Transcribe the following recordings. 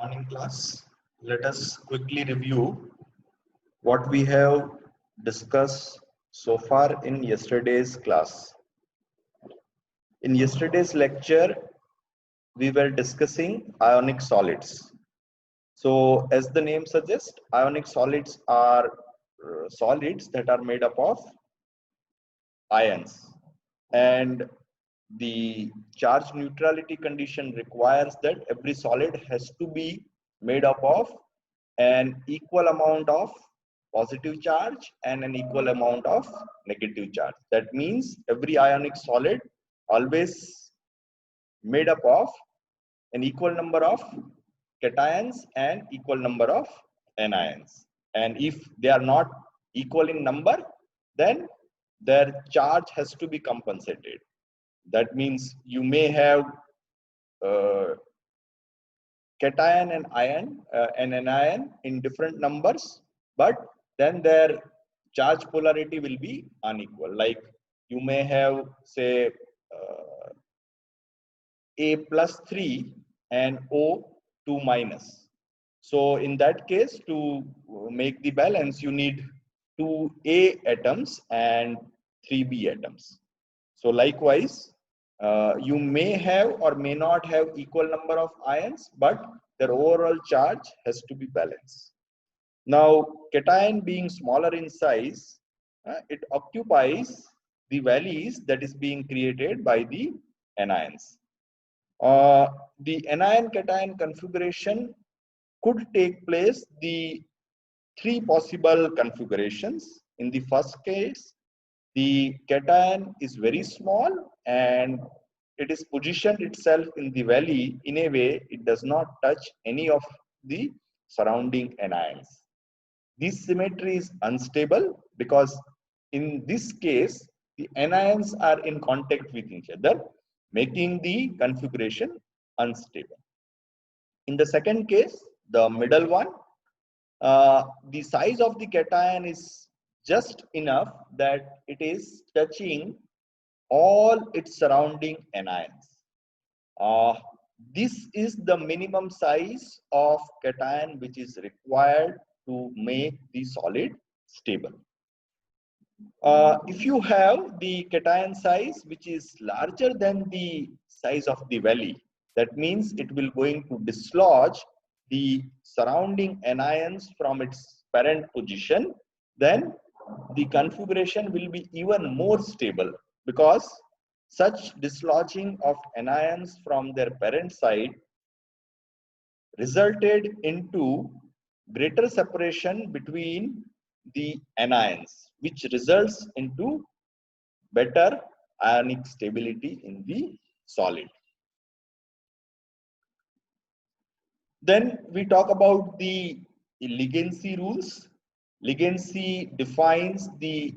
Morning class. Let us quickly review what we have discussed so far in yesterday's class. In yesterday's lecture, we were discussing ionic solids. So, as the name suggests, ionic solids are solids that are made up of ions, and the charge neutrality condition requires that every solid has to be made up of an equal amount of positive charge and an equal amount of negative charge. That means every ionic solid always made up of an equal number of cations and equal number of anions. And if they are not equal in number, then their charge has to be compensated. That means you may have cation and and anion in different numbers, but then their charge polarity will be unequal. Like you may have, say, A plus 3 and O 2 minus. So in that case, to make the balance, you need 2 A atoms and 3 B atoms. So likewise, you may have or may not have equal number of ions, but their overall charge has to be balanced. Now, cation being smaller in size, it occupies the valleys that is being created by the anions. The anion cation configuration could take place the three possible configurations. In the first case, the cation is very small and it is positioned itself in the valley in a way it does not touch any of the surrounding anions. This symmetry is unstable because in this case the anions are in contact with each other, making the configuration unstable. In the second case, the middle one, the size of the cation is just enough that it is touching all its surrounding anions. This is the minimum size of cation which is required to make the solid stable. If you have the cation size which is larger than the size of the valley, that means it will going to dislodge the surrounding anions from its parent position, then the configuration will be even more stable, because such dislodging of anions from their parent side resulted into greater separation between the anions, which results into better ionic stability in the solid. Then we talk about the ligancy rules. Ligancy defines the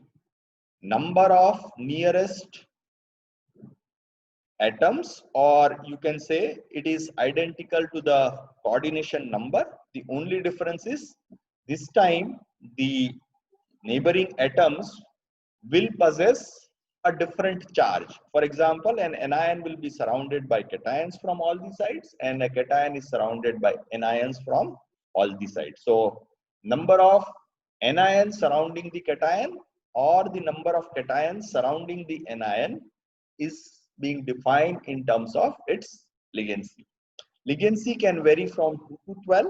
number of nearest atoms, or you can say it is identical to the coordination number. The only difference is this time the neighboring atoms will possess a different charge. For example, an anion will be surrounded by cations from all the sides, and a cation is surrounded by anions from all the sides. So number of anions surrounding the cation or the number of cations surrounding the anion is being defined in terms of its ligancy. Ligancy can vary from 2 to 12.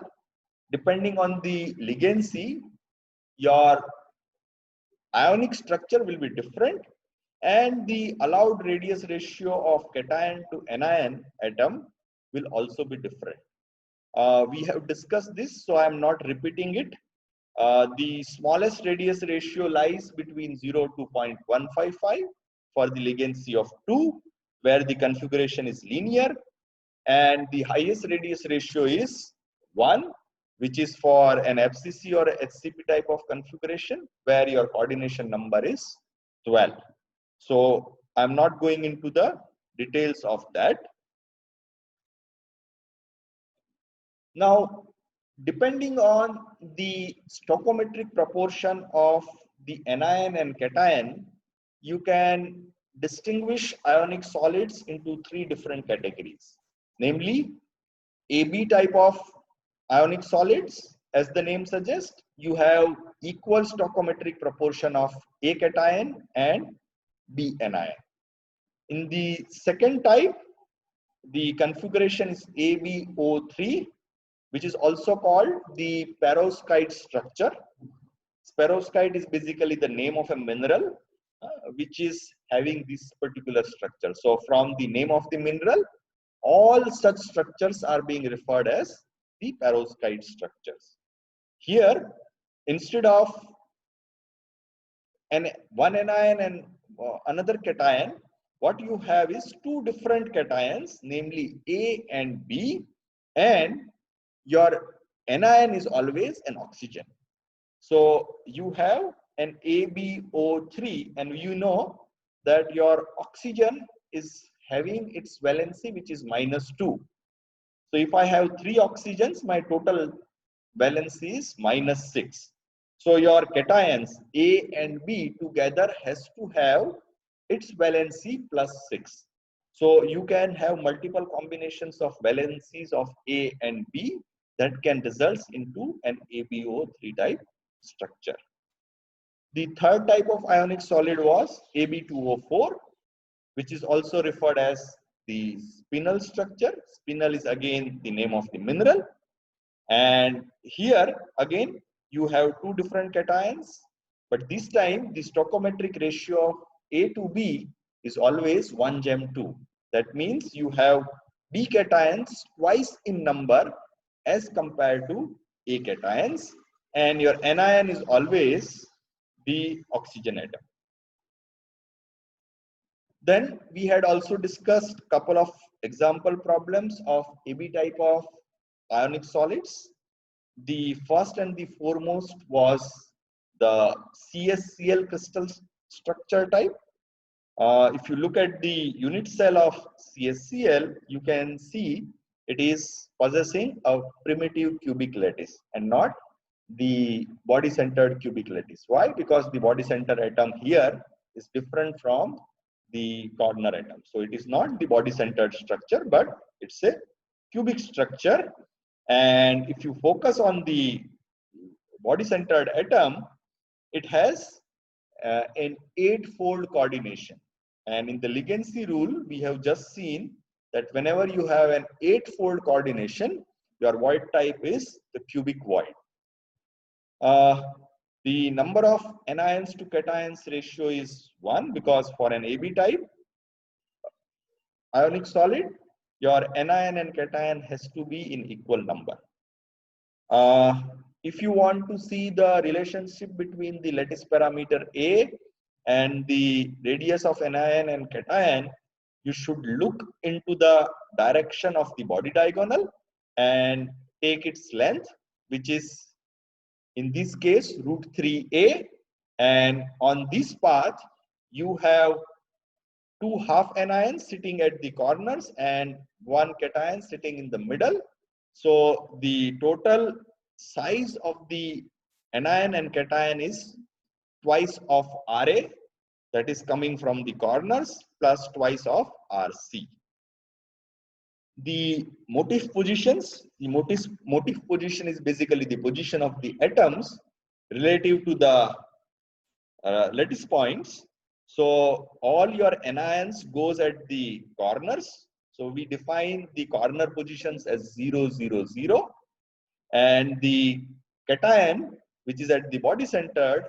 Depending on the ligancy, your ionic structure will be different, and the allowed radius ratio of cation to anion atom will also be different. We have discussed this, so I am not repeating it. The smallest radius ratio lies between 0 to 0.155 for the ligancy of 2, where the configuration is linear, and the highest radius ratio is 1, which is for an FCC or a HCP type of configuration, where your coordination number is 12. So I'm not going into the details of that. Now, depending on the stoichiometric proportion of the anion and cation, you can distinguish ionic solids into three different categories, namely AB type of ionic solids, as the name suggests, you have equal stoichiometric proportion of A cation and B anion. In the second type, the configuration is AbO3, which is also called the perovskite structure. Perovskite is basically the name of a mineral which is having this particular structure. So from the name of the mineral, all such structures are being referred as the perovskite structures. Here, instead of one anion and another cation, what you have is two different cations, namely A and B, and your anion is always an oxygen. So you have an AbO3, and you know that your oxygen is having its valency, which is -2. So if I have 3 oxygens, my total valency is -6. So your cations A and B together has to have its valency +6. So you can have multiple combinations of valencies of A and B that can result into an AbO3 type structure. The third type of ionic solid was Ab2O4, which is also referred as the spinel structure. Spinel is again the name of the mineral. And here again, you have two different cations, but this time the stoichiometric ratio of A to B is always 1:2. That means you have B cations twice in number as compared to A cations, and your anion is always the oxygen atom. Then we had also discussed a couple of example problems of AB type of ionic solids. The first and the foremost was the CSCl crystal structure type. If you look at the unit cell of CSCl, you can see it is possessing a primitive cubic lattice and not the body-centered cubic lattice. Why? Because the body-center atom here is different from the corner atom. So it is not the body-centered structure, but it's a cubic structure. And if you focus on the body-centered atom, it has an 8-fold coordination. And in the ligancy rule, we have just seen that whenever you have an 8-fold coordination, your void type is the cubic void. The number of anions to cations ratio is 1, because for an AB type ionic solid, your anion and cation has to be in equal number. If you want to see the relationship between the lattice parameter A and the radius of anion and cation, you should look into the direction of the body diagonal and take its length, which is in this case √3a, and on this path you have two half anions sitting at the corners and one cation sitting in the middle. So the total size of the anion and cation is twice of Ra, that is coming from the corners, plus twice of Rc. The motif positions, the motif position is basically the position of the atoms relative to the lattice points. So all your anions goes at the corners. So we define the corner positions as 0, 0, 0, and the cation, which is at the body centered,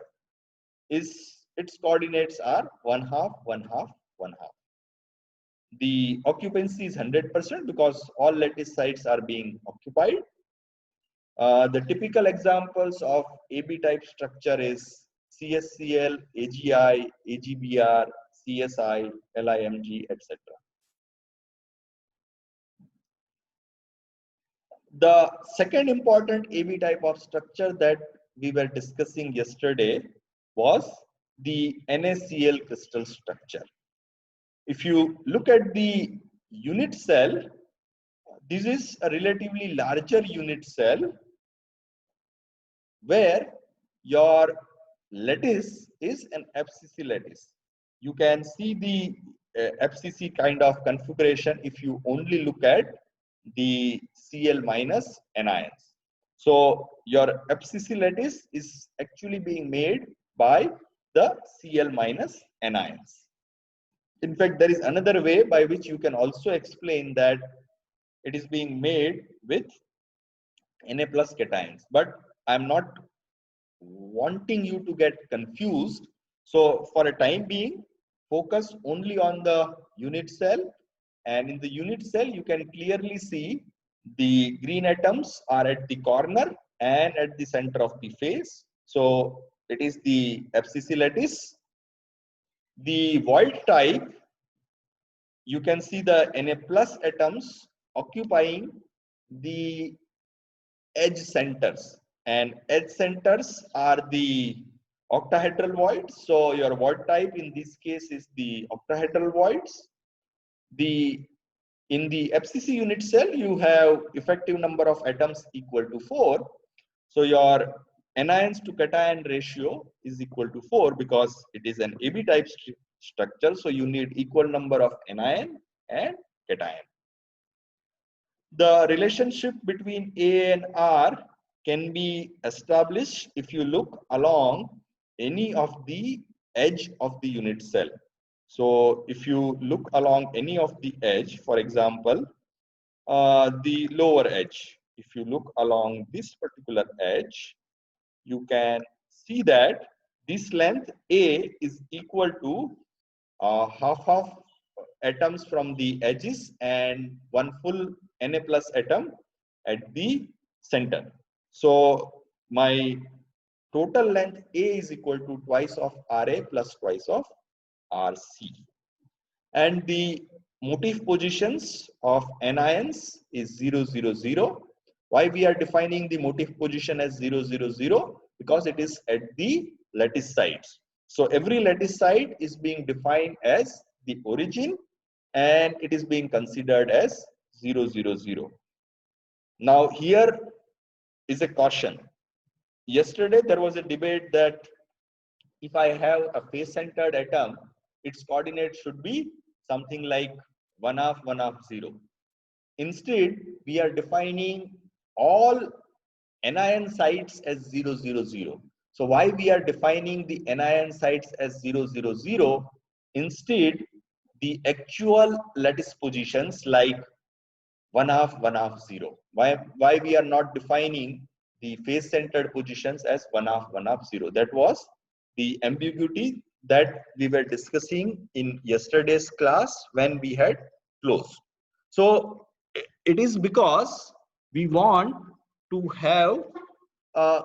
is its coordinates are 1/2, 1/2, 1/2. The occupancy is 100% because all lattice sites are being occupied. The typical examples of AB type structure is CSCl, AgI, AgBr, CSI, LIMG, etc. The second important AB type of structure that we were discussing yesterday was the NaCl crystal structure. If you look at the unit cell, this is a relatively larger unit cell where your lattice is an FCC lattice. You can see the FCC kind of configuration if you only look at the Cl minus anions. So your FCC lattice is actually being made by the Cl minus anions. In fact, there is another way by which you can also explain that it is being made with Na plus cations, but I'm not wanting you to get confused. So for a time being, focus only on the unit cell, and in the unit cell you can clearly see the green atoms are at the corner and at the center of the phase. So it is the FCC lattice. The void type, you can see the Na plus atoms occupying the edge centers, and edge centers are the octahedral voids. So your void type in this case is the octahedral voids. In the FCC unit cell, you have effective number of atoms equal to 4. So your anions to cation ratio is equal to 4 because it is an AB type structure. So you need equal number of anion and cation. The relationship between A and R can be established if you look along any of the edge of the unit cell. So if you look along any of the edge, for example, the lower edge, if you look along this particular edge, you can see that this length A is equal to half of atoms from the edges and one full Na plus atom at the center. So my total length A is equal to twice of Ra plus twice of Rc. And the motif positions of anions is 0, 0, 0. Why we are defining the motif position as 0, 0, 0? Because it is at the lattice sites. So every lattice site is being defined as the origin, and it is being considered as 0, 0, 0. Now here is a caution. Yesterday there was a debate that if I have a face-centered atom, its coordinate should be something like 1 half 1 half 0. Instead, we are defining all anion sites as 0, 0, 0. So why we are defining the anion sites as 0, 0, 0? Instead, the actual lattice positions like 1 half 1 half 0. Why we are not defining the face-centered positions as 1 half 1 half 0? That was the ambiguity that we were discussing in yesterday's class when we had closed. So it is because we want to have a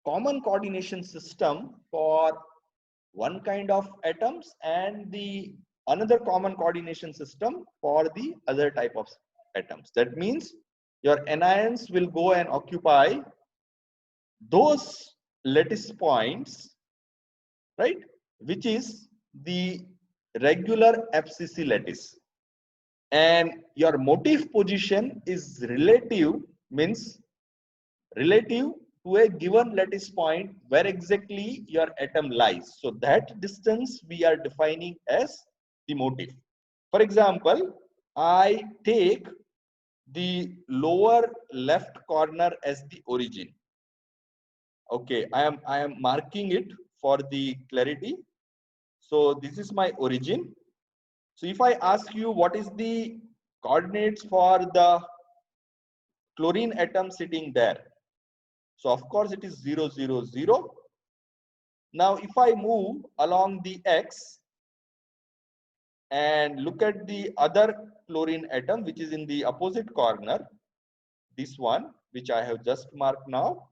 common coordination system for one kind of atoms and the another common coordination system for the other type of atoms. That means your anions will go and occupy those lattice points, right, which is the regular FCC lattice, and your motif position is relative, means relative to a given lattice point where exactly your atom lies. So that distance we are defining as the motif. For example, I take the lower left corner as the origin. Okay, I am marking it for the clarity. So this is my origin. So if I ask you what is the coordinates for the chlorine atom sitting there, so of course it is 0, 0, 0. Now if I move along the X and look at the other chlorine atom which is in the opposite corner, this one which I have just marked now,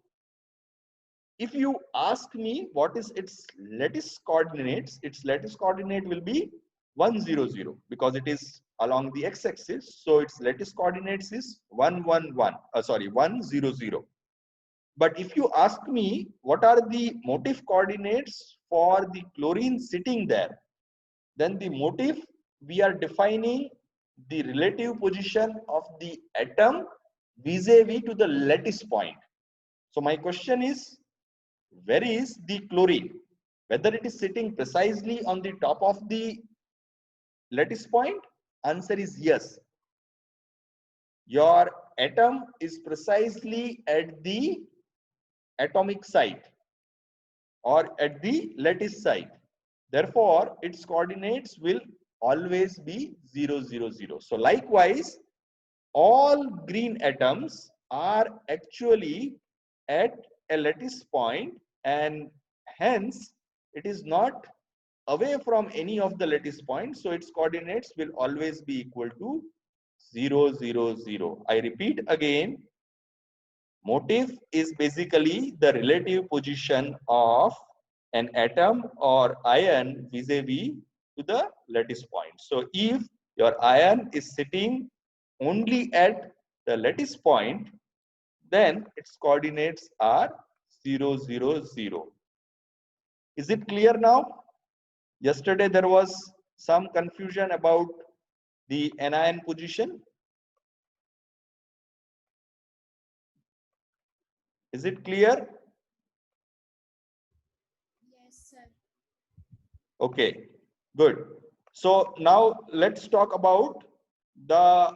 if you ask me what is its lattice coordinates, its lattice coordinate will be 1, 0, 0 because it is along the x-axis. So its lattice coordinates is 1, 1, 1. 1, 0, 0. But if you ask me what are the motif coordinates for the chlorine sitting there, then the motif, we are defining the relative position of the atom vis-a-vis to the lattice point. So my question is, where is the chlorine? Whether it is sitting precisely on the top of the lattice point? Answer is yes. Your atom is precisely at the atomic site or at the lattice site. Therefore, its coordinates will always be 0, 0, 0. So likewise, all green atoms are actually at a lattice point, and hence it is not away from any of the lattice points. So its coordinates will always be equal to 0, 0, 0. I repeat again, motif is basically the relative position of an atom or ion vis-a-vis to the lattice point. So if your ion is sitting only at the lattice point, then its coordinates are 0, 0, 0. Is it clear now? Yesterday there was some confusion about the anion position. Is it clear? Yes, sir. Okay, good. So now let's talk about the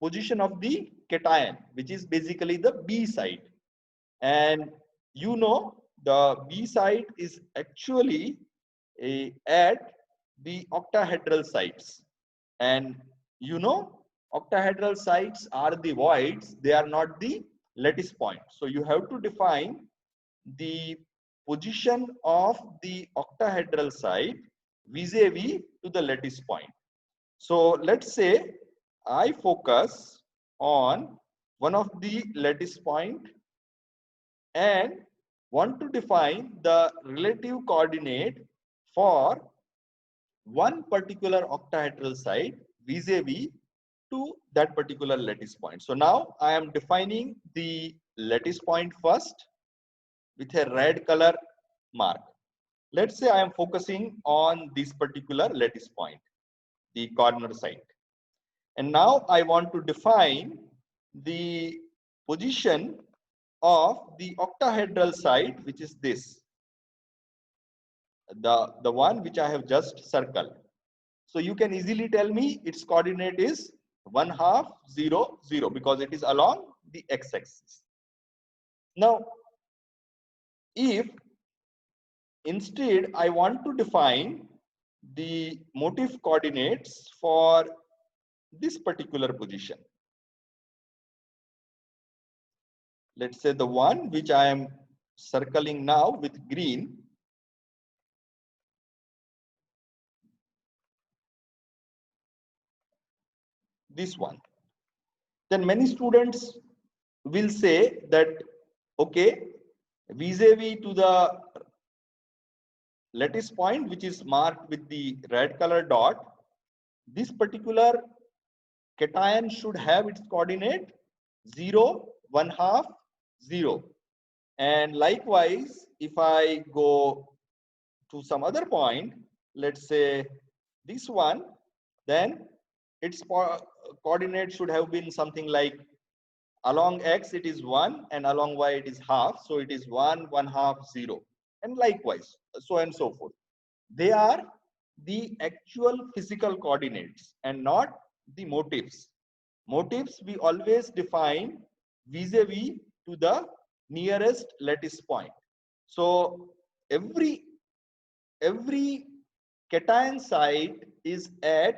position of the cation, which is basically the B side. And you know, the B side is actually at the octahedral sites. And you know, octahedral sites are the voids, they are not the lattice point. So you have to define the position of the octahedral site vis-a-vis to the lattice point. So let's say I focus on one of the lattice point and want to define the relative coordinate for one particular octahedral site vis-a-vis to that particular lattice point. So now I am defining the lattice point first with a red color mark. Let's say I am focusing on this particular lattice point, the corner site. And now I want to define the position of the octahedral site, which is this, the one which I have just circled. So you can easily tell me its coordinate is 1/2, 0, 0 because it is along the x-axis. Now, if instead I want to define the motif coordinates for this particular position, let's say the one which I am circling now with green, this one, then many students will say that, okay, vis-a-vis to the lattice point which is marked with the red color dot, this particular cation should have its coordinate 0, 1/2, 0. And likewise, if I go to some other point, let's say this one, then its coordinate should have been something like along x it is 1 and along y it is 1/2. So it is 1, 1/2, 0. And likewise, so and so forth. They are the actual physical coordinates and not the motifs. Motifs we always define vis-a-vis to the nearest lattice point. So every cation site is at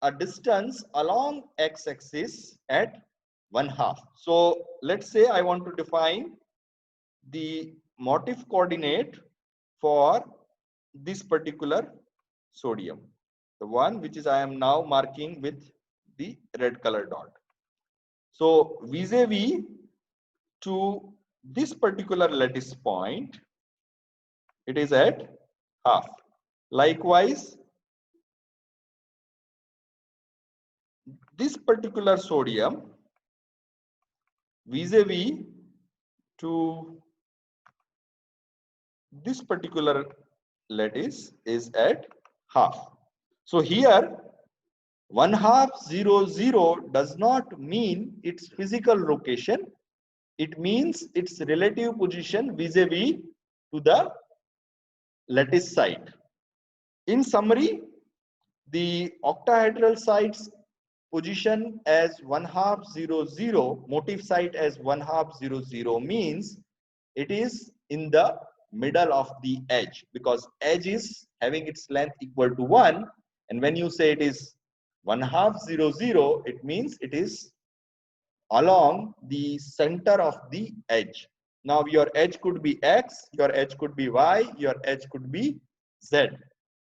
a distance along x-axis at 1/2. So let's say I want to define the motif coordinate for this particular sodium, the one which is I am now marking with the red color dot. So vis-a-vis to this particular lattice point, it is at 1/2. Likewise, this particular sodium vis-a-vis to this particular lattice is at 1/2. So here 1/2, 0, 0 does not mean its physical location. It means its relative position vis-a-vis to the lattice site. In summary, the octahedral sites position as 1/2 0 0, motif site as 1/2 0 0 means it is in the middle of the edge, because edge is having its length equal to 1, and when you say it is 1/2 0 0, it means it is along the center of the edge. Now your edge could be x, your edge could be y, your edge could be z.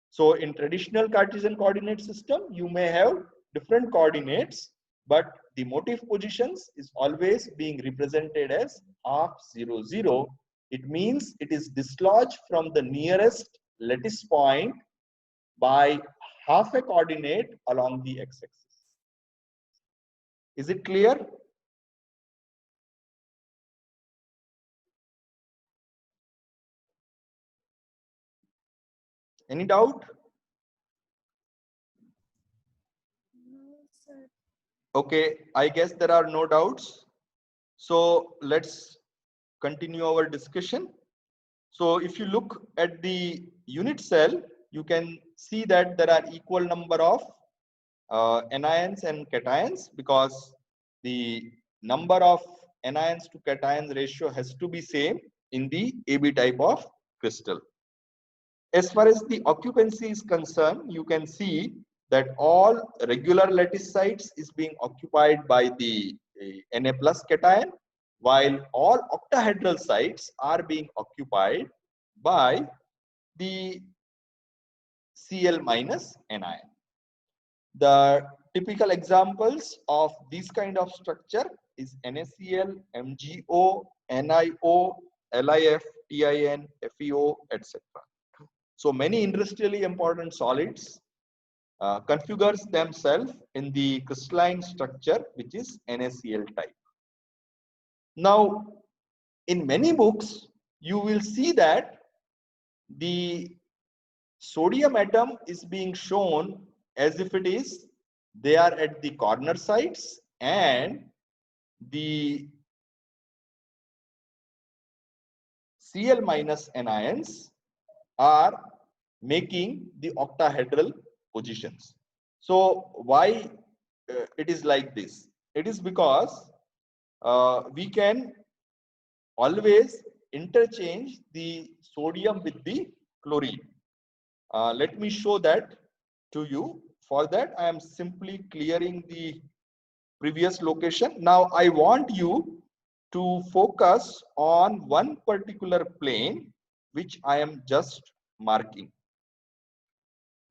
So in traditional Cartesian coordinate system, you may have different coordinates, but the motif positions is always being represented as 1/2 0 0. It means it is dislodged from the nearest lattice point by half a coordinate along the x-axis. Is it clear? Any doubt? No, sir. Okay, I guess there are no doubts. So let's continue our discussion. So if you look at the unit cell, you can see that there are equal number of anions and cations, because the number of anions to cations ratio has to be same in the AB type of crystal. As far as the occupancy is concerned, you can see that all regular lattice sites is being occupied by the Na plus cation, while all octahedral sites are being occupied by the Cl minus anion. The typical examples of this kind of structure is NaCl, MgO, NiO, LiF, TiN, FeO, etc. So many industrially important solids configures themselves in the crystalline structure, which is NaCl type. Now, in many books, you will see that the sodium atom is being shown as if it is they are at the corner sites, and the Cl minus anions are making the octahedral positions. So why it is like this? It is because we can always interchange the sodium with the chlorine. Let me show that to you. For that, I am simply clearing the previous location. Now I want you to focus on one particular plane, which I am just marking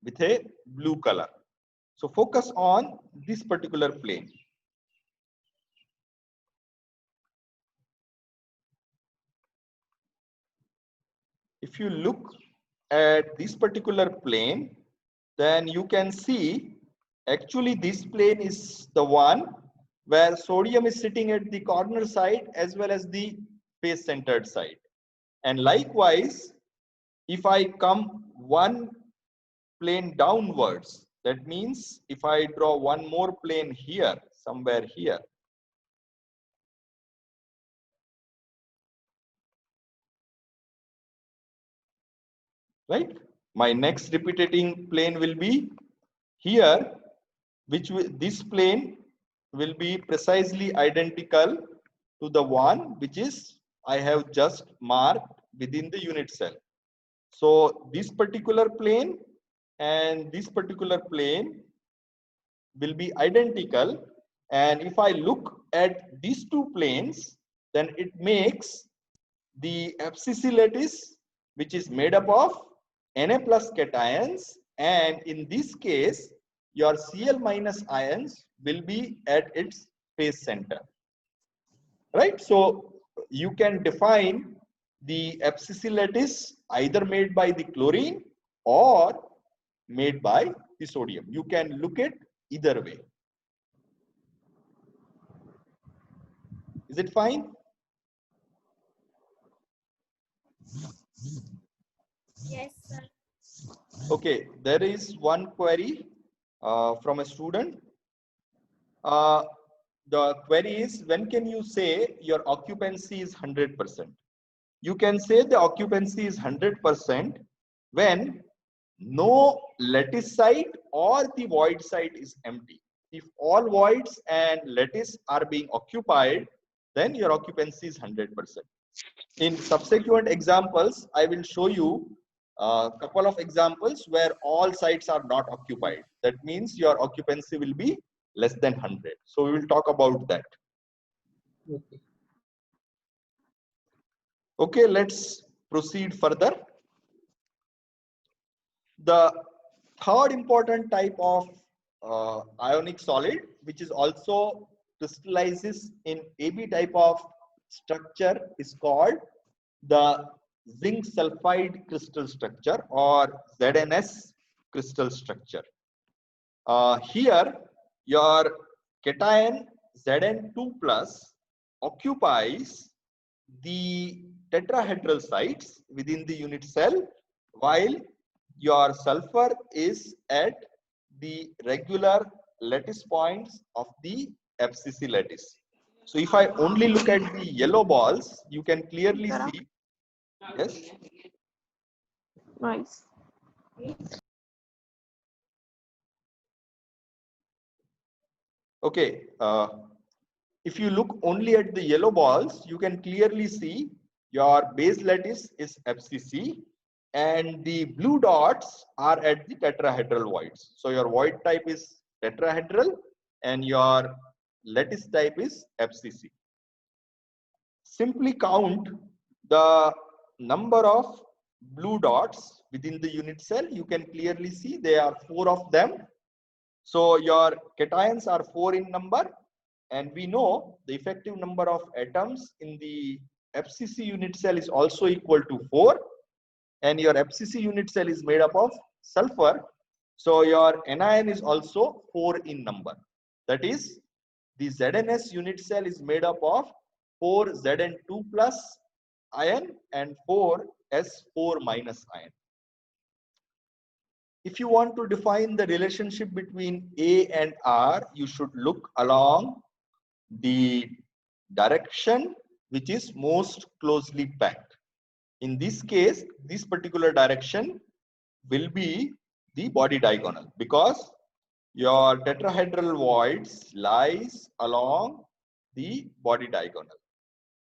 with a blue color. So focus on this particular plane. If you look at this particular plane, then you can see actually this plane is the one where sodium is sitting at the corner side as well as the face centered side. And likewise, if I come one plane downwards, that means if I draw one more plane here, somewhere here, right? My next repeating plane will be here, which this plane will be precisely identical to the one which is I have just marked within the unit cell. So this particular plane and this particular plane will be identical, and if I look at these two planes, then it makes the abscissa lattice, which is made up of Na plus cations, and in this case your Cl minus ions will be at its face center, right? So you can define the abscissa lattice either made by the chlorine or made by the sodium. You can look at either way. Is it fine? Yes, sir. Okay, there is one query from a student. The query is, when can you say your occupancy is 100%? You can say the occupancy is 100% when no lattice site or the void site is empty. if all voids and lattice are being occupied, then your occupancy is 100%. In subsequent examples, I will show you a couple of examples where all sites are not occupied. That means your occupancy will be less than 100. So we will talk about that. Okay. Okay, let's proceed further. The third important type of ionic solid, which is also crystallizes in AB type of structure, is called the zinc sulfide crystal structure or ZNS crystal structure. Here, your cation Zn2 plus occupies the tetrahedral sites within the unit cell, while your sulfur is at the regular lattice points of the FCC lattice. So if I only look at the yellow balls, you can clearly see, yes? Nice. Okay, if you look only at the yellow balls, you can clearly see your base lattice is FCC and the blue dots are at the tetrahedral voids. So your void type is tetrahedral and your lattice type is FCC. Simply count the number of blue dots within the unit cell. You can clearly see there are 4 of them. So your cations are 4 in number, and we know the effective number of atoms in the FCC unit cell is also equal to 4, and your FCC unit cell is made up of sulfur. So your anion is also 4 in number. That is, the ZNS unit cell is made up of 4 Zn2 plus ion and 4 S4 minus ion. If you want to define the relationship between A and R, you should look along the direction which is most closely packed. In this case, this particular direction will be the body diagonal because your tetrahedral voids lies along the body diagonal.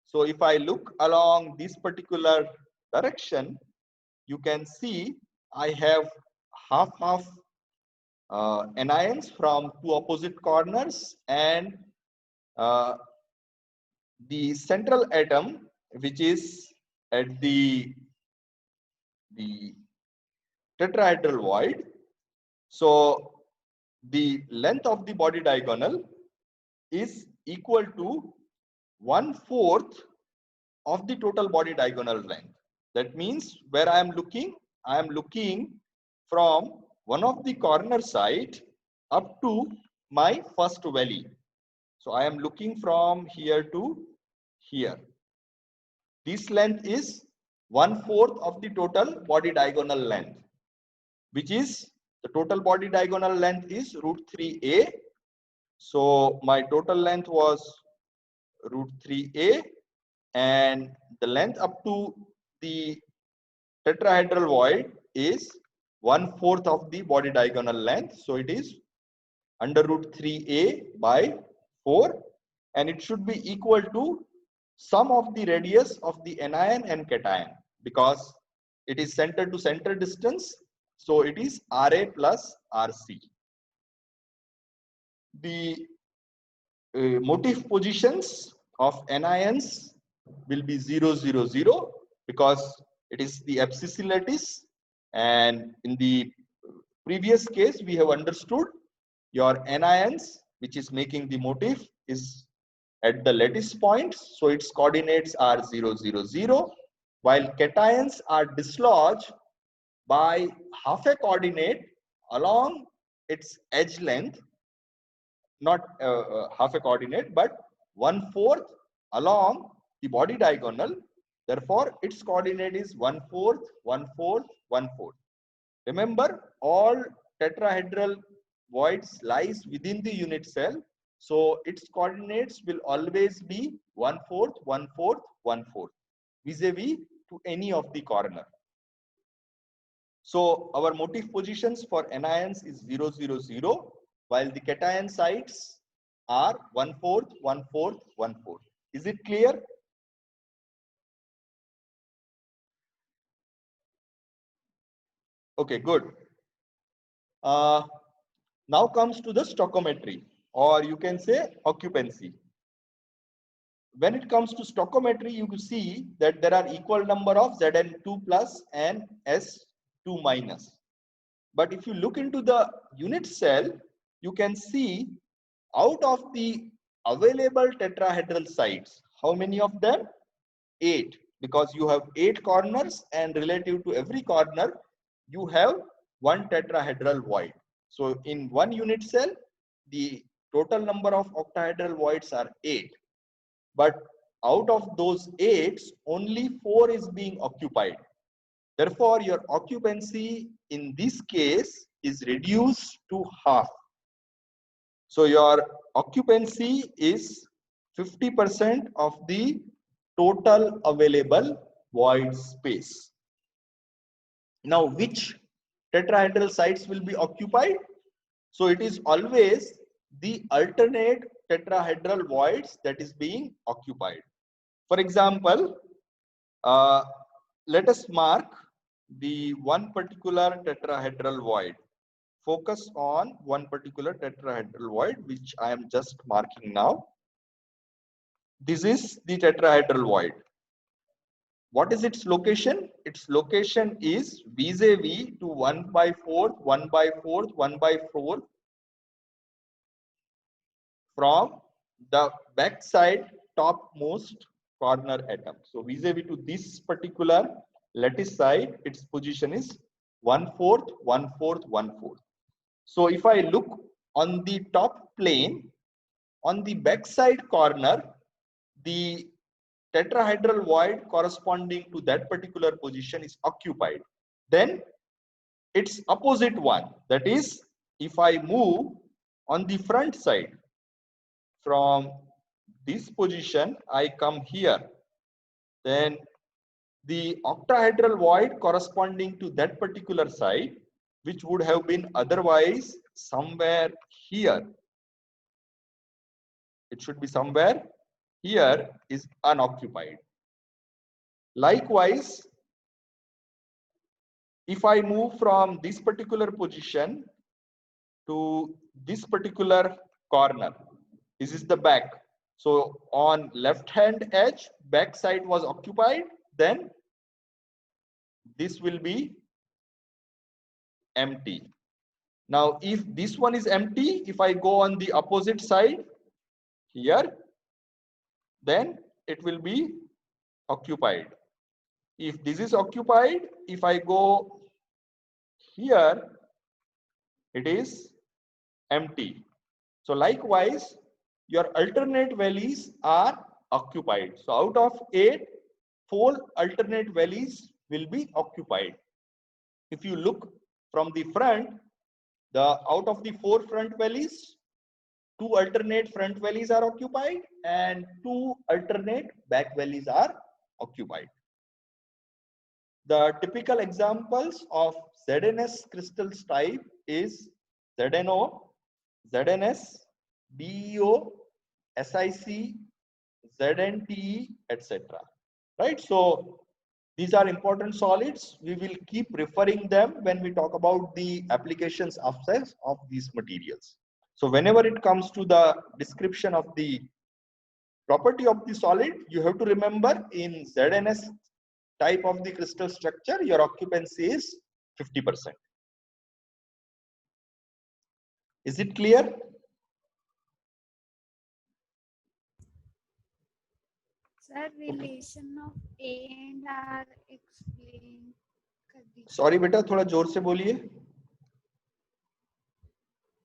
So if I look along this particular direction, you can see I have half anions from 2 opposite corners, and the central atom, which is at the tetrahedral void. So the length of the body diagonal is equal to 1/4 of the total body diagonal length. That means where I am looking from one of the corner side up to my first valley. So I am looking from here to here. This length is 1/4 of the total body diagonal length, which is the total body diagonal length is √3a. So my total length was √3a, and the length up to the tetrahedral void is 1/4 of the body diagonal length. So it is under √3a by 4, and it should be equal to sum of the radius of the anion and cation because it is center to center distance. So it is Ra plus Rc. The motif positions of anions will be 0, 0, 0 because it is the FCC lattice, and in the previous case we have understood your anions, which is making the motif, is at the lattice points, so its coordinates are 0, 0, 0, while cations are dislodged by half a coordinate along its edge length, not half a coordinate, but 1/4 along the body diagonal. Therefore, its coordinate is 1/4, 1/4, 1/4. Remember, all tetrahedral voids lies within the unit cell, so its coordinates will always be 1/4, 1/4, 1/4 vis-a-vis to any of the corner. So our motif positions for anions is 0, 0, 0, while the cation sites are 1/4, 1/4, 1/4. Is it clear? Okay, good. Now comes to the stoichiometry, or you can say occupancy. When it comes to stoichiometry, you can see that there are equal number of Zn2 plus and S2 minus. But if you look into the unit cell, you can see out of the available tetrahedral sites, how many of them? 8, because you have 8 corners, and relative to every corner, you have one tetrahedral void. So in one unit cell, the total number of octahedral voids are 8. But out of those 8, only 4 is being occupied. Therefore, your occupancy in this case is reduced to half. So your occupancy is 50% of the total available void space. Now, which tetrahedral sites will be occupied? So it is always the alternate tetrahedral voids that is being occupied. For example, let us mark the one particular tetrahedral void. Focus on one particular tetrahedral void, which I am just marking now. This is the tetrahedral void. What is its location? Its location is vis-a-vis to 1/4, 1/4, 1/4 from the backside topmost corner atom. So vis-a-vis to this particular lattice side, its position is 1/4, 1/4, 1/4. So if I look on the top plane, on the backside corner, the tetrahedral void corresponding to that particular position is occupied. Then its opposite one, that is, if I move on the front side, from this position I come here, then the octahedral void corresponding to that particular side, which would have been otherwise somewhere here, it should be somewhere here, is unoccupied. Likewise, if I move from this particular position to this particular corner, this is the back. So on left hand edge, back side was occupied, then this will be empty. Now if this one is empty, if I go on the opposite side here, then it will be occupied. If this is occupied, if I go here, it is empty. So likewise, your alternate valleys are occupied. So out of 8, 4 alternate valleys will be occupied. If you look from the front, out of the 4 front valleys, 2 alternate front valleys are occupied and 2 alternate back valleys are occupied. The typical examples of ZNS crystals type is ZNO, ZNS, DEO, SiC, ZNTE, etc. Right? So these are important solids. We will keep referring them when we talk about the applications of these materials. So whenever it comes to the description of the property of the solid, you have to remember in ZNS type of the crystal structure, your occupancy is 50%. Is it clear? Sir, relation of A and R explain कर दीजिए. Sorry बेटा, थोड़ा जोर से बोलिए.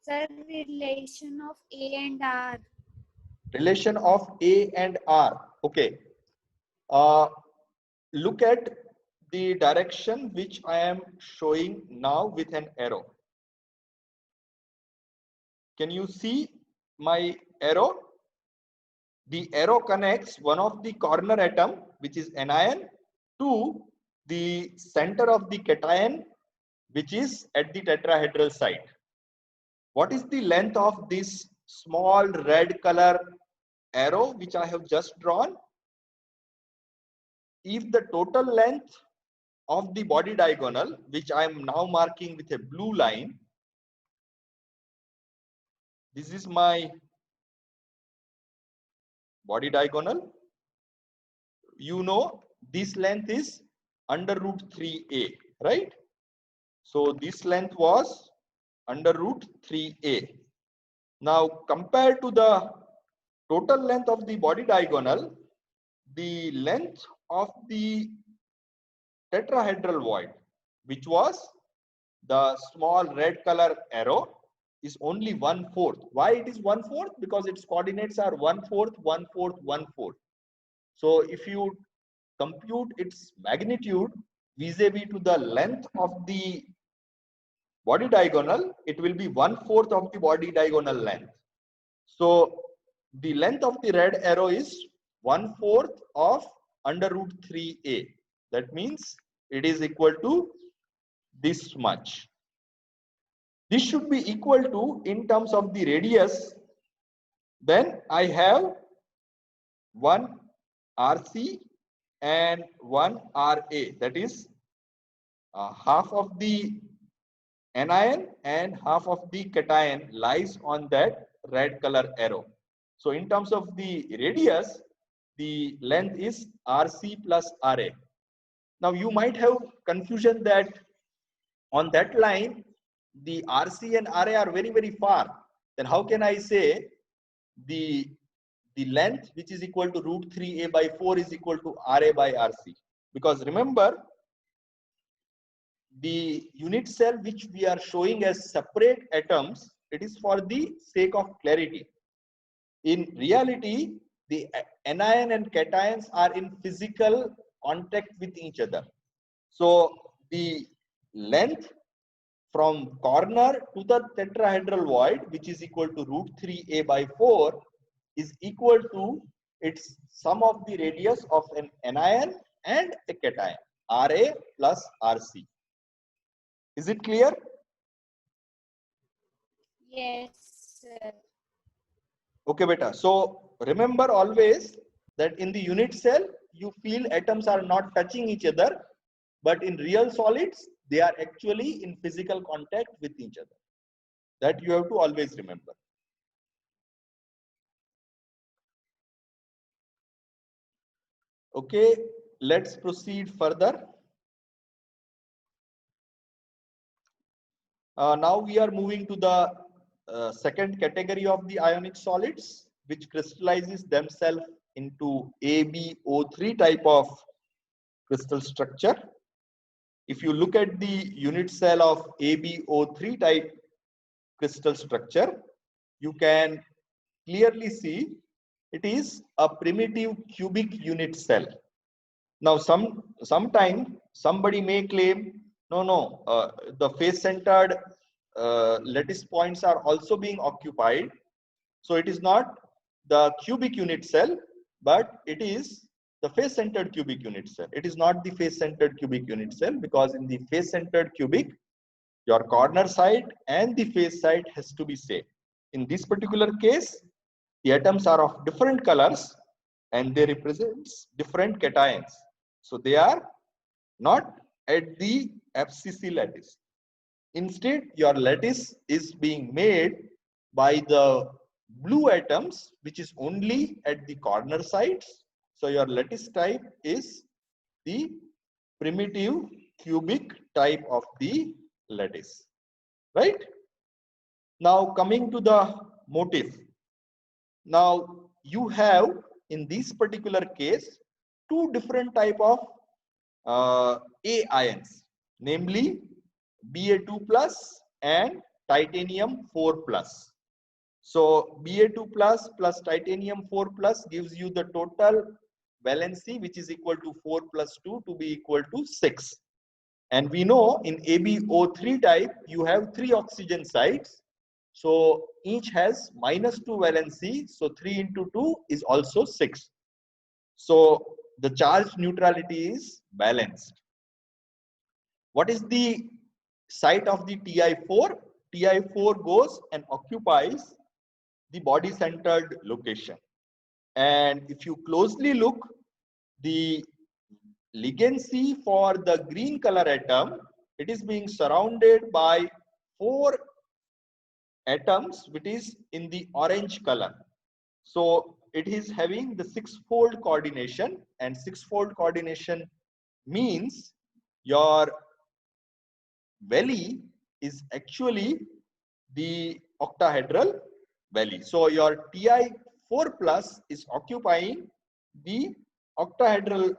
Sir, relation of A and R. Relation of A and R. Okay. Look at the direction which I am showing now with an arrow. Can you see my arrow? The arrow connects one of the corner atom, which is anion, to the center of the cation, which is at the tetrahedral site. What is the length of this small red color arrow which I have just drawn? If the total length of the body diagonal, which I am now marking with a blue line, this is my body diagonal. You know this length is under root 3a, right? So this length was under root 3a. Now compared to the total length of the body diagonal, the length of the tetrahedral void, which was the small red color arrow, is only 1/4. Why it is 1/4? Because its coordinates are 1/4, 1/4, 1/4. So if you compute its magnitude vis-a-vis to the length of the body diagonal, it will be 1/4 of the body diagonal length. So the length of the red arrow is 1/4 of under root 3a. That means it is equal to this much. This should be equal to, in terms of the radius, then I have 1 RC and 1 RA. That is half of the anion and half of the cation lies on that red color arrow. So in terms of the radius, the length is RC plus RA. Now you might have confusion that on that line, the RC and RA are very, very far. Then how can I say the length, which is equal to root 3a by 4, is equal to RA by RC? Because remember, the unit cell which we are showing as separate atoms, it is for the sake of clarity. In reality, the anion and cations are in physical contact with each other. So the length from corner to the tetrahedral void, which is equal to root 3a by 4, is equal to its sum of the radius of an anion and a cation, Ra plus Rc. Is it clear? Yes, sir. Okay, beta. So remember always that in the unit cell, you feel atoms are not touching each other, but in real solids, they are actually in physical contact with each other. That you have to always remember. Okay, let's proceed further. Now we are moving to the second category of the ionic solids, which crystallizes themselves into AbO3 type of crystal structure. If you look at the unit cell of AbO3 type crystal structure, you can clearly see it is a primitive cubic unit cell. Now sometime somebody may claim, no, the face centered lattice points are also being occupied. So it is not the cubic unit cell, but it is the face centered cubic unit cell. It is not the face centered cubic unit cell, because in the face centered cubic, your corner side and the face side has to be same. In this particular case, the atoms are of different colors and they represent different cations. So they are not at the FCC lattice. Instead, your lattice is being made by the blue atoms, which is only at the corner sides. So your lattice type is the primitive cubic type of the lattice, right? Now coming to the motif. Now you have, in this particular case, two different type of A ions, namely Ba2 plus and titanium 4 plus. So Ba2 plus plus titanium 4 plus gives you the total valency, which is equal to 4 plus 2 to be equal to 6. And we know in AbO3 type, you have 3 oxygen sites. So each has -2 valency. So 3 into 2 is also 6. So the charge neutrality is balanced. What is the site of the Ti4? Ti4 goes and occupies the body centered location. And if you closely look, the ligancy for the green color atom, it is being surrounded by 4 atoms which is in the orange color. So it is having the 6-fold coordination, and 6-fold coordination means your valley is actually the octahedral valley. So your Ti4 plus is occupying the octahedral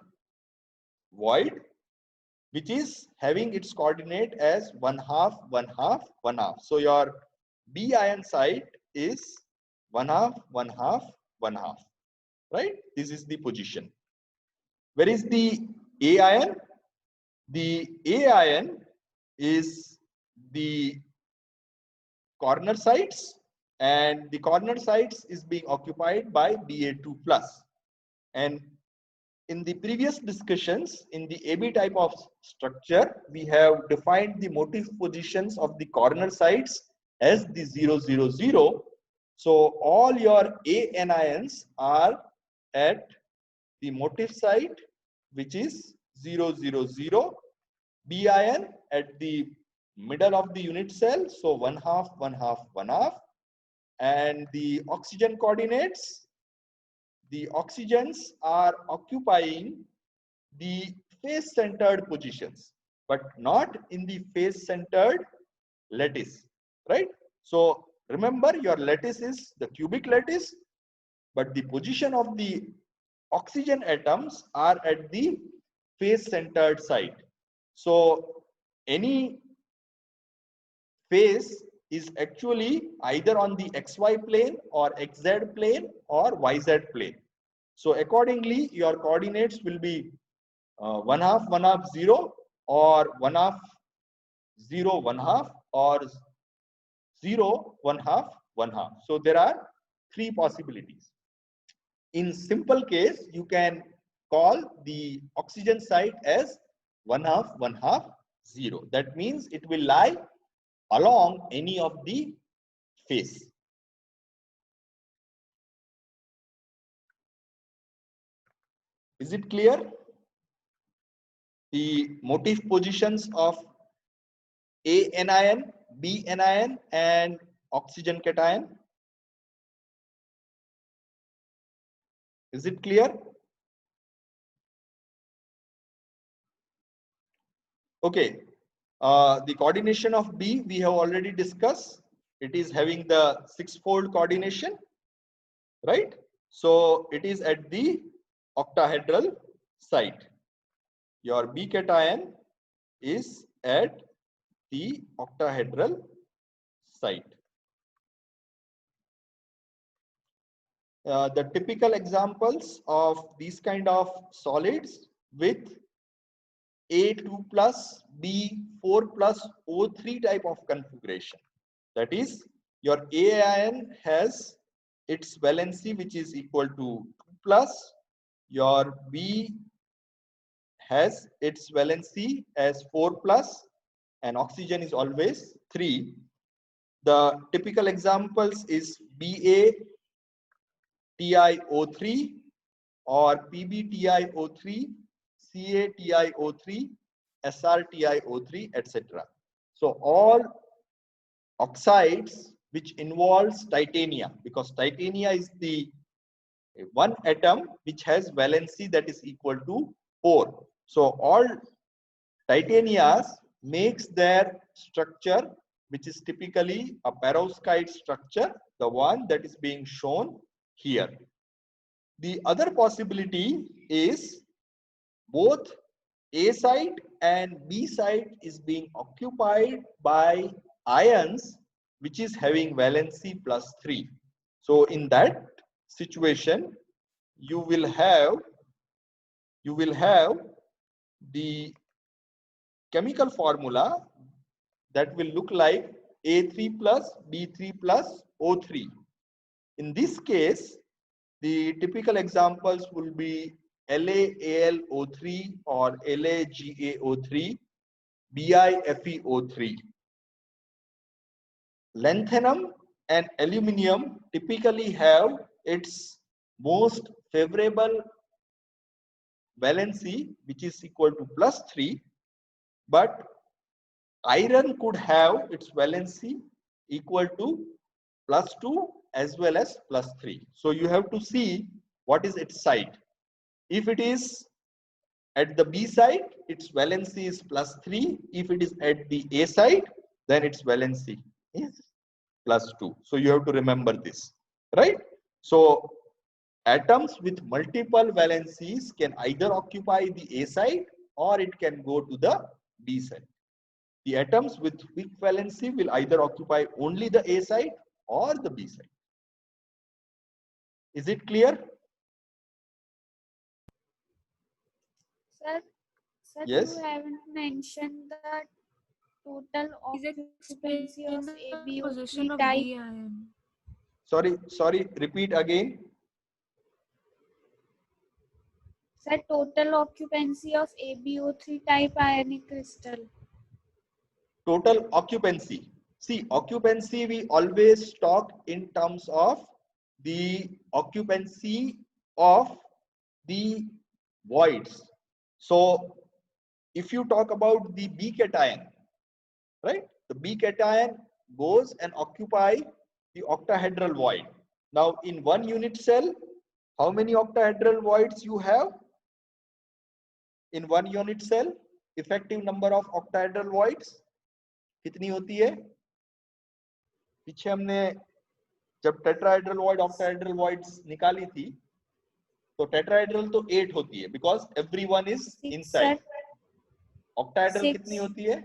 void, which is having its coordinate as 1/2, 1/2, 1/2. So your B ion site is 1/2, 1/2, 1/2. Right? This is the position. Where is the A ion? The A ion is the corner sites, and the corner sites is being occupied by Ba2 plus. And in the previous discussions in the AB type of structure, we have defined the motif positions of the corner sites as the 0, 0, 0. So all your A anions are at the motif site, which is 0, 0, 0. B ion at the middle of the unit cell, so 1/2, 1/2, 1/2. And the oxygen coordinates, the oxygens are occupying the face centered positions, but not in the face centered lattice, right? So remember, your lattice is the cubic lattice, but the position of the oxygen atoms are at the face centered site. So any face is actually either on the XY plane or XZ plane or YZ plane. So accordingly, your coordinates will be 1/2, 1/2, 0, or 1/2, 0, 1/2, or 0, 1/2, 1/2. So there are 3 possibilities. In simple case, you can call the oxygen site as 1/2, 1/2, 0. That means it will lie along any of the face. Is it clear? The motif positions of A anion, B anion, and oxygen cation. Is it clear? Okay. The coordination of B we have already discussed. It is having the 6-fold coordination, right? So it is at the octahedral site. Your B cation is at the octahedral site. The typical examples of these kind of solids with A2 plus, B4 plus, O3 type of configuration. That is, your A ion has its valency which is equal to 2 plus, your B has its valency as 4 plus, and oxygen is always 3. The typical examples is Ba TiO3 or PbTiO3, CaTiO3, SrTiO3, etc. So all oxides which involves titania, because titania is the one atom which has valency that is equal to 4. So all titanias makes their structure which is typically a perovskite structure, the one that is being shown here. The other possibility is both A site and B site is being occupied by ions which is having valency plus 3. So in that situation, you will have the chemical formula that will look like A3 plus, B3 plus, O3. In this case, the typical examples will be LaAlO3 or LaGaO3, BiFeO3. lanthanum and aluminium typically have its most favorable valency, which is equal to +3, but iron could have its valency equal to +2 as well as +3. So you have to see what is its site. If it is at the B side, its valency is +3. If it is at the A side, then its valency is +2. So you have to remember this, right? So atoms with multiple valencies can either occupy the A side or it can go to the B side. The atoms with weak valency will either occupy only the A side or the B side. Is it clear? Sir, sir, Yes. you haven't mentioned the total occupancy of ABO3 position of type. D ion. Sorry, repeat again. Sir, total occupancy of ABO3 type ionic crystal. Total occupancy. See, occupancy we always talk in terms of the occupancy of the voids. So if you talk about the B cation, right? The B cation goes and occupy the octahedral void. Now in one unit cell, how many octahedral voids you have? In one unit cell, effective number of octahedral voids कितनी होती है? पीछे हमने जब tetrahedral void octahedral voids निकाली थी तो tetrahedral तो 8 होती है because everyone is inside. Octahedral कितनी होती है?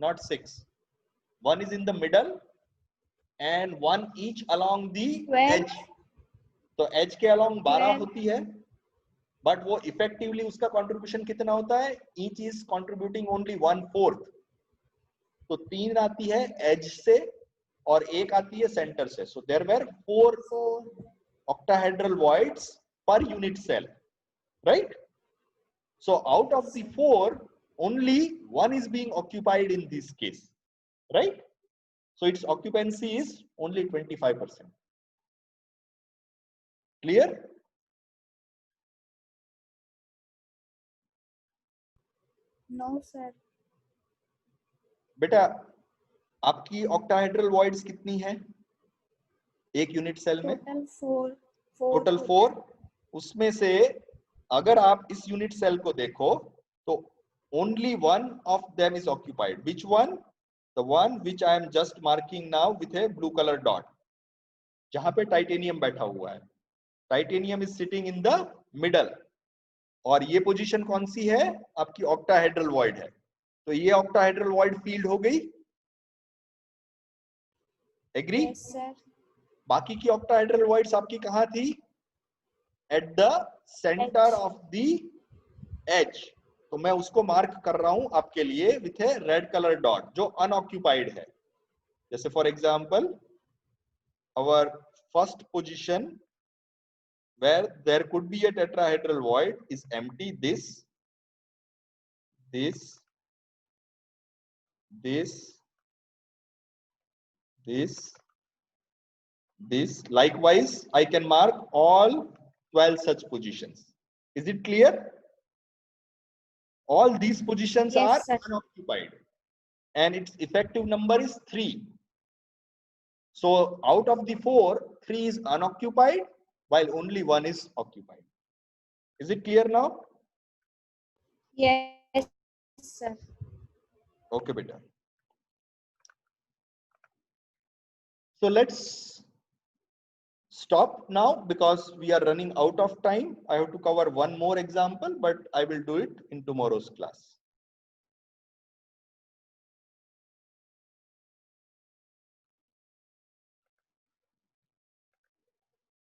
Not 6. One is in the middle and one each along the edge. तो एज के अलोंग 12 होती है, बट वो इफेक्टिवली उसका कंट्रीब्यूशन कितना होता है? Each is contributing only 1/4. तो 3 आती है एज से और 1 आती है सेंटर से. So there were 4 octahedral voids per unit cell, right? So out of the 4, only 1 is being occupied in this case, right? So its occupancy is only 25%. Clear? No, sir. बेटा आपकी octahedral voids कितनी है एक unit cell में? Total 4. उसमें से अगर आप इस यूनिट सेल को देखो तो only one of them is occupied. Which one? The one which I am just marking now with a blue color dot. जहां पे टाइटेनियम बैठा हुआ है. Titanium is sitting in the middle. और ये पोजीशन कौन सी है? आपकी octahedral void है. तो ये octahedral void फील्ड हो गई. एग्री? Yes, sir. बाकी की octahedral voids आपकी कहां थी? At the center of the edge. तो मैं उसको मार्क कर रहा हूं आपके लिए with A red colour dot जो अनऑक्यूपाइड है. जैसे for example our first position where there could be a tetrahedral void is empty. This, likewise I can mark all 12 such positions. Is it clear? All these positions Yes, are sir. unoccupied and its effective number is 3. So out of the 4, 3 is unoccupied while only 1 is occupied. Is it clear now? Yes, sir. Okay, beta. So let's stop now because we are running out of time. I have to cover one more example, but I will do it in tomorrow's class.